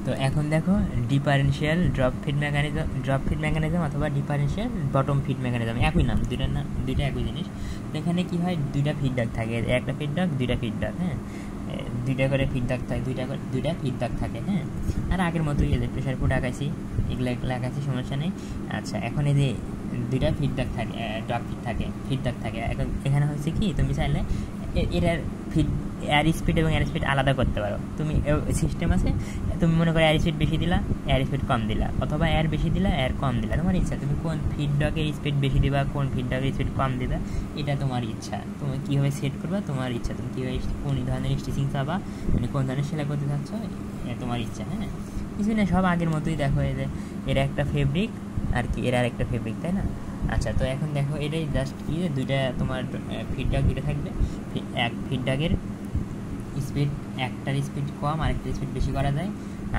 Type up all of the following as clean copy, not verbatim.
তো এখন দেখো ডিফারেনশিয়াল ড্রপ ফিড মেকানিজম অথবা ডিফারেনশিয়াল বটম ফিড মেকানিজম, একই নাম, দুইটা একই জিনিস। তো এখানে কী হয়, দুইটা ফিডব্যাক থাকে, একটা ফিডব্যাক দুইটা ফিডব্যাক, হ্যাঁ, দুইটা করে ফিডব্যাক থাকে, দুইটা ফিডব্যাক থাকে, হ্যাঁ। আর আগের মতোই এই যে প্রেশার ফুড আঁকাইছি, এগুলো আঁকাইছি, সমস্যা নেই। আচ্ছা, এখন এই যে দুইটা ফিডব্যাক থাকে, ড্রপ ফিড থাকে, ফিডব্যাক থাকে। এখন এখানে হচ্ছে কি, তুমি চাইলে এটার এয়ার স্পিড এবং এয়ার স্পিড আলাদা করতে পারো। তুমি সিস্টেম আছে, তুমি মনে করো এয়ার স্পিড বেশি দিলা, এয়ার স্পিড কম দিলা, অথবা এয়ার বেশি দিলা, এয়ার কম দিলা, তোমার ইচ্ছা। তুমি কোন ফিডব্যাকের স্পিড বেশি দিবা, কোন ফিডব্যাকের স্পিড কম দিবা, এটা তোমার ইচ্ছা। তুমি কীভাবে সেট করবা তোমার ইচ্ছা, তুমি কীভাবে কোন ধরনের স্টিচিং চাবা, মানে কোন ধরনের সেলাই করতে চাচ্ছ, তোমার ইচ্ছা, হ্যাঁ। কিছু না, সব আগের মতোই। দেখো এই যে এরা একটা ফেব্রিক আর কি, এরা একটা ফেব্রিক, তাই না? আচ্ছা, তো এখন দেখো এটাই জাস্ট কি, দুইটা তোমার ফিডব্যাক দুটো থাকবে। এক ফিডব্যাকের স্পিড, একটার স্পিড কম আর একটার স্পিড বেশি করা যায়।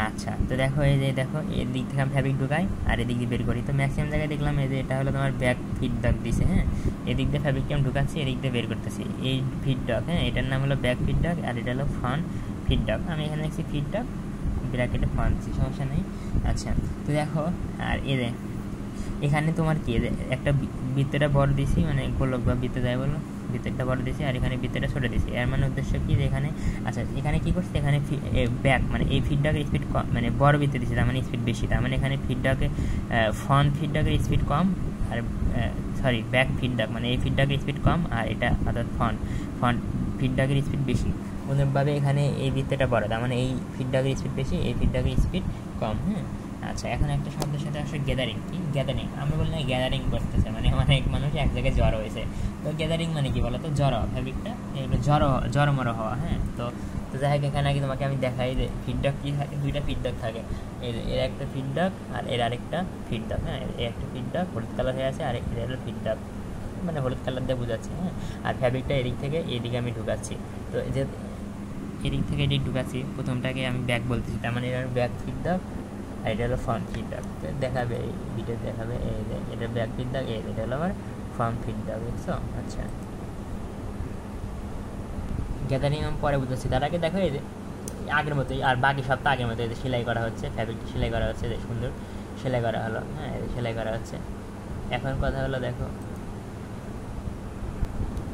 আচ্ছা, তো দেখো এই যে দেখো এর দিক থেকে আমি ফ্যাব্রিক ঢুকাই আর এদিক দিয়ে বের করি। তো ম্যাক্সিমাম জায়গায় দেখলাম এই যে এটা হলো তোমার ব্যাক ফিডব্যাক দিছে, হ্যাঁ। এদিক দিয়ে ফ্যাব্রিকটা আমি ঢুকাচ্ছি, এদিক দিয়ে বের করতেছি, এই ফিডব্যাক, হ্যাঁ, এটার নাম হলো ব্যাক ফিডব্যাক আর এটা হলো ফ্রন্ট ফিডব্যাক। আমি এখানে দেখছি ফিডব্যাক, ব্র্যাকেটে ফ্রন্ট, সমস্যা নেই। আচ্ছা, তো দেখো আর এখানে তোমার কি একটা বৃত্তটা বড় দিছি, মানে গোলক বা বৃত্ত যায় বলো, বৃত্তটা বড় দিছি আর এখানে বৃত্তটা ছোটো দিছি। এর মানে উদ্দেশ্য কি যে এখানে, আচ্ছা এখানে কী করছে, এখানে ব্যাক মানে এই ফিডব্যাকের স্পিড কম, মানে বড় বৃত্ত দিচ্ছে, তার মানে স্পিড বেশি, তার মানে এখানে ফিডব্যাকে ফ্রন্ট ফিডব্যাকের স্পিড কম, আর সরি ব্যাক ফিডব্যাক মানে এই ফিডব্যাকের স্পিড কম, আর এটা অর্থাৎ ফ্রন্ট ফিডব্যাকের স্পিড বেশি। অনুরূপভাবে এখানে এই বৃত্তটা বড়, তার মানে এই ফিডব্যাকের স্পিড বেশি, এই ফিডব্যাকের স্পিড কম, হ্যাঁ। আচ্ছা, এখন একটা শব্দের সাথে আসলে গ্যাদারিং। কি গ্যাদারিং? আমরা বলি না গ্যাদারিং করতেছে, মানে অনেক মানুষ এক জায়গায় জড়ো হয়েছে। তো গ্যাদারিং মানে কি বলো তো, জড়ো ফ্যাব্রিকটা, এগুলো জড়ো হওয়া, হ্যাঁ। তো যাই হোক, এখানে আগে তোমাকে আমি দেখাই যে ফিডব্যাক কী থাকে, দুইটা ফিডব্যাক থাকে, এর একটা ফিডব্যাক আর এর আরেকটা ফিডব্যাক, হ্যাঁ। এর একটা ফিডব্যাক হলুদ কালার হয়ে আছে আর এর হলো ফিডব্যাক, মানে হলুদ কালার দিয়ে বোঝাচ্ছি, হ্যাঁ। আর ফ্যাব্রিকটা এদিক থেকে এদিকে আমি ঢুকাচ্ছি। তো যে এদিক থেকে এদিক ঢুকাচ্ছি, প্রথমটাকে আমি ব্যাক বলতেছি, তার মানে এর ব্যাক ফিডব্যাক আর এটা হলো ফ্রন্ট ফিডব্যাক। দেখাবে এই ভিডিও দেখাবে, এটা ব্যাক ফিডব্যাক, এটা হলো আমার ফ্রন্ট ফিডব্যাক, বুঝছো? আচ্ছা, গ্যাদারিং আমি পরে বুঝতেছি, তার আগে দেখো এই যে আগের মতোই, আর বাকি সব তো আগের মতো, এই যে সেলাই করা হচ্ছে, ফ্যাব্রিকটা সেলাই করা হচ্ছে, সুন্দর সেলাই করা হলো, হ্যাঁ, সেলাই করা হচ্ছে। এখন কথা হলো দেখো,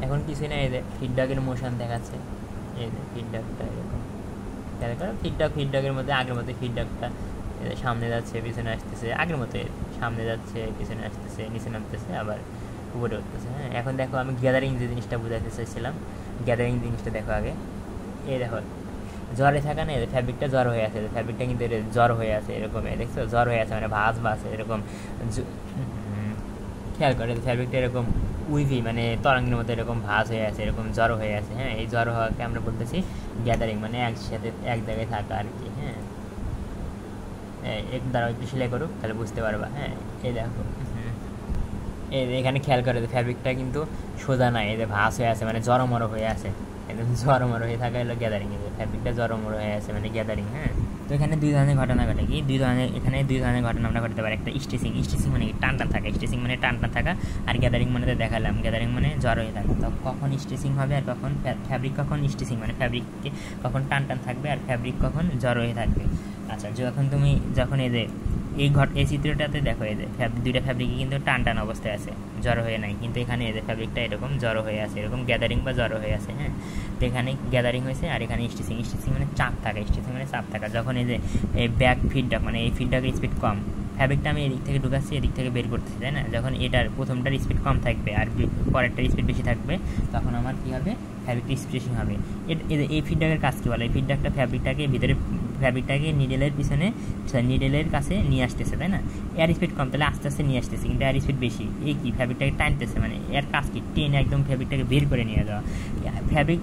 এখন কিছুই না, এই যে ফিডব্যাকের মোশন দেখাচ্ছে, এই যে ফিডব্যাকটা এরকম ফিডব্যাকের মধ্যে আগের মতো ফিডব্যাকটা সামনে যাচ্ছে, পিছনে আসতেছে, আগের মতো সামনে যাচ্ছে, পিছনে আসতেছে, নিচে নামতেছে, আবার উপরে উঠতেছে, হ্যাঁ। এখন দেখো আমি গ্যাদারিং যে জিনিসটা বোঝাতে চাইছিলাম, গ্যাদারিং জিনিসটা দেখো আগে, এই দেখো জ্বরে থাকা না, ফ্যাব্রিকটা জ্বর হয়ে আছে, ফ্যাব্রিকটা কিন্তু জ্বর হয়ে আছে, এরকম দেখছো, জ্বর হয়ে আছে মানে ভাঁজ এরকম, খেয়াল করে ফ্যাব্রিকটা এরকম উইভি, মানে তরঙ্গের মতো এরকম ভাঁজ হয়ে আছে, এরকম জড়ো হয়ে আছে, হ্যাঁ। এই জড়ো হওয়াকে আমরা বলতেছি গ্যাদারিং, মানে একসাথে এক জায়গায় থাকা আর কি, হ্যাঁ। এক দ্বারা একটু সেলাই করুক, তাহলে বুঝতে পারবা, হ্যাঁ। এই দেখো, এখানে খেয়াল করে ফ্যাব্রিকটা কিন্তু সোজা নাই, এই যে ভাঁজ হয়ে আছে, মানে জড়মড়ো হয়ে আছে, একদম জড়মড়ো হয়ে থাকা হলো গ্যাদারিং, ফ্যাব্রিকটা জড়মড়ো হয়ে আছে মানে গ্যাদারিং, হ্যাঁ। তো এখানে দুই ধরনের ঘটনা ঘটে, কি এখানে দুই ধরনের ঘটনা আমরা ঘটতে পারি। একটা স্টিচিং মানে টান থাকা, স্টিচিং মানে টান থাকা, আর গ্যাদারিং মানে দেখালাম, গ্যাদারিং মানে জড়ো হয়ে থাকা। তো কখন স্টিচিং হবে আর কখন ফ্যাব্রিক, কখন স্টিচিং মানে ফ্যাব্রিককে কখন টান থাকবে আর ফ্যাব্রিক কখন জড়ো হয়ে থাকবে। আচ্ছা, যখন এই যে এই চিত্রটাতে দেখো, এই যে দুইটা ফ্যাব্রিকই কিন্তু টান অবস্থায় আছে, জড়ো হয়ে নাই, কিন্তু এখানে এই যে ফ্যাব্রিকটা এরকম জড়ো হয়ে আছে, এরকম গ্যাদারিং বা জড়ো হয়ে আছে, হ্যাঁ। তো এখানে গ্যাদারিং হয়েছে আর এখানে স্টিচিং মানে চাপ থাকা, স্টিচিং মানে চাপ থাকা। যখন এই যে এই ব্যাক ফিডব্যাক মানে এই ফিডব্যাকের স্পিড কম, ফ্যাব্রিকটা আমি এদিক থেকে ঢুকাচ্ছি, এদিক থেকে বের করতেছি, তাই না? যখন এটার প্রথমটার স্পিড কম থাকবে আর পরেরটার স্পিড বেশি থাকবে, তখন আমার কী হবে, ফ্যাব্রিকটা স্ট্রেচিং হবে। এই ফিডব্যাকের কাজ কী বলে, এই ফিডব্যাকটা ফ্যাব্রিকটাকে নিডেলের কাছে নিয়ে আসতেছে, তাই না? এয়ার স্পিড কম, তাহলে আস্তে আস্তে নিয়ে আসতেছে, কিন্তু এয়ার স্পিড বেশি, এই কি ফ্যাব্রিকটাকে টানতেছে, মানে এর কাজ কি, টেনে একদম ফ্যাব্রিকটাকে বের করে নিয়ে যাওয়া। ফ্যাব্রিক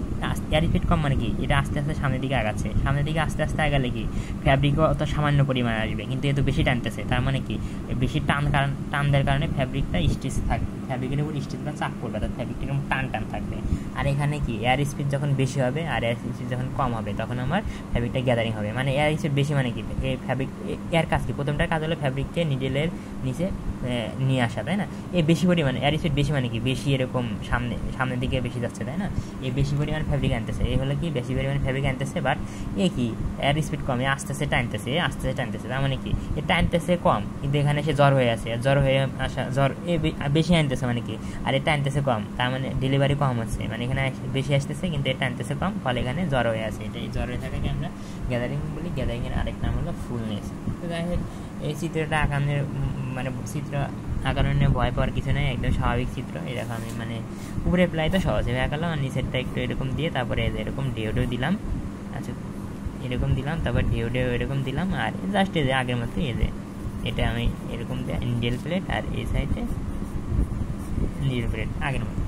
এয়ার স্পিড কম মানে কি, এটা আস্তে আস্তে সামনের দিকে আগাচ্ছে, সামনের দিকে আস্তে আস্তে আগালে কি ফ্যাব্রিকও অত সামান্য পরিমাণে আসবে, কিন্তু এত বেশি টানতেছে, তার মানে কি বেশি টান দেওয়ার কারণে ফ্যাব্রিকটা স্টিচ থাকবে, ফ্যাব্রিকের উপর স্টিলটা চাপ করবে, অর্থাৎ ফ্যাব্রিকটা এরকম টান টান থাকবে। আর এখানে কি এয়ার স্পিড যখন বেশি হবে আর এয়ার স্পিড যখন কম হবে তখন আমার ফ্যাব্রিকটা গ্যাদারিং হবে। মানে এয়ার স্পিড বেশি মানে কি, এই ফ্যাব্রিক এর কাজ কি, প্রথমটার কাজ হলো ফ্যাব্রিককে নিডেলের নিচে নিয়ে আসা, তাই না? এই বেশি পরিমাণে এয়ার স্পিড বেশি মানে কি, বেশি এরকম সামনের দিকে বেশি যাচ্ছে, তাই না? এই বেশি পরিমাণ ফ্যাব্রিক আনতেছে, এই হলো কি বেশি পরিমাণ ফ্যাব্রিক আনতেছে, বাট এ কি এয়ার স্পিড কমে আস্তে টানতেছে, তার মানে কি এ টানতেছে কম, কিন্তু এখানে সে জ্বর হয়ে আছে, জ্বর হয়ে আসা জ্বর এ বেশি আনতেছে মানে কি, আর এটা আনতেছে কম, তার মানে ডেলিভারি কম হচ্ছে, মানে এখানে বেশি আসতেছে কিন্তু এটা আনতেছে কম, ফলে এখানে জ্বর হয়ে আছে। এটা এই জ্বর হয়ে থাকাকে আমরা গ্যাদারিং বলি। গ্যাদারিংয়ের আরেক নাম হলো ফুলনেস। তো যাই হোক, এই চিত্রটা আঁকানোর মানে চিত্র আঁকানোর নিয়ে ভয় পাওয়ার কিছু নেই, একদম স্বাভাবিক চিত্র। এই দেখো আমি মানে উপরে প্লাই তো সহজভাবে আঁকালাম, আর নিচেরটা একটু এরকম দিয়ে তারপরে এরকম ডেও দিলাম, আচ্ছা এরকম দিলাম, তারপর ডেও এরকম দিলাম, আর জাস্ট এই যে আগের মতো এই যে এটা আমি এরকম দিয়ে নিডেল প্লেট, আর এই সাইডে নিডেল প্লেট আগের মতো।